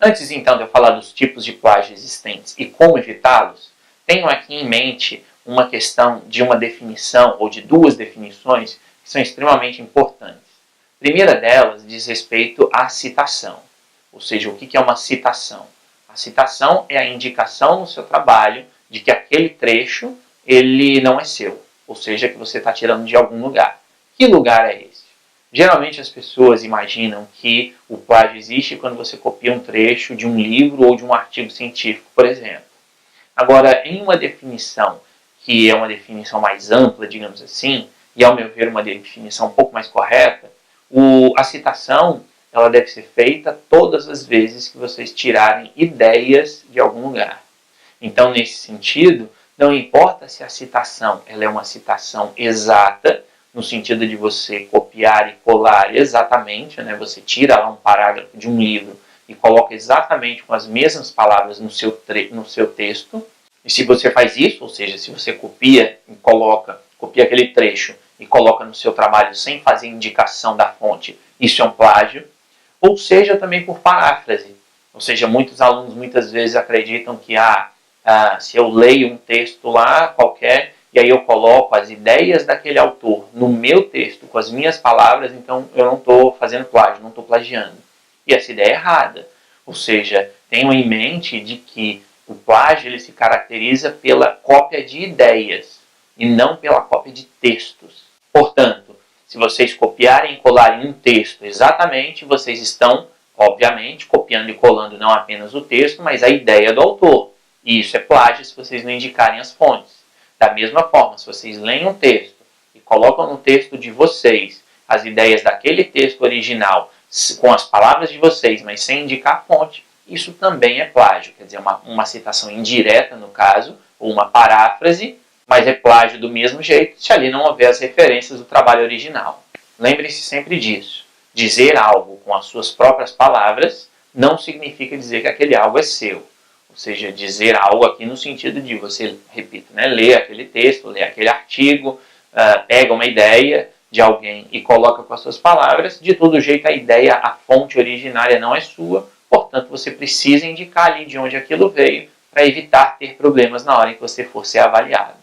Antes então de eu falar dos tipos de plágio existentes e como evitá-los, tenham aqui em mente uma questão de uma definição ou de duas definições que são extremamente importantes. A primeira delas diz respeito à citação, ou seja, o que é uma citação? A citação é a indicação no seu trabalho de que aquele trecho ele não é seu, ou seja, que você está tirando de algum lugar. Que lugar é esse? Geralmente as pessoas imaginam que o plágio existe quando você copia um trecho de um livro ou de um artigo científico, por exemplo. Agora, em uma definição que é uma definição mais ampla, digamos assim, e ao meu ver uma definição um pouco mais correta, a citação ela deve ser feita todas as vezes que vocês tirarem ideias de algum lugar. Então, nesse sentido, não importa se a citação ela é uma citação exata, no sentido de você copiar e colar exatamente, né? Você tira lá um parágrafo de um livro e coloca exatamente com as mesmas palavras no seu texto. E se você faz isso, ou seja, se você copia aquele trecho e coloca no seu trabalho sem fazer indicação da fonte, isso é um plágio. Ou seja, também por paráfrase. Ou seja, muitos alunos muitas vezes acreditam que se eu leio um texto lá qualquer e aí eu coloco as ideias daquele autor no meu texto com as minhas palavras, então eu não estou fazendo plágio, não estou plagiando. E essa ideia é errada. Ou seja, tenham em mente de que o plágio ele se caracteriza pela cópia de ideias e não pela cópia de textos. Portanto, se vocês copiarem e colarem um texto exatamente, vocês estão, obviamente, copiando e colando não apenas o texto, mas a ideia do autor. E isso é plágio se vocês não indicarem as fontes. Da mesma forma, se vocês leem um texto e colocam no texto de vocês as ideias daquele texto original com as palavras de vocês, mas sem indicar a fonte, isso também é plágio. Quer dizer, uma citação indireta, no caso, ou uma paráfrase, mas é plágio do mesmo jeito se ali não houver as referências do trabalho original. Lembre-se sempre disso. Dizer algo com as suas próprias palavras não significa dizer que aquele algo é seu. Ou seja, dizer algo aqui no sentido de você, repito, né, ler aquele texto, ler aquele artigo, pega uma ideia de alguém e coloca com as suas palavras. De todo jeito, a ideia, a fonte originária não é sua, portanto, você precisa indicar ali de onde aquilo veio para evitar ter problemas na hora em que você for ser avaliado.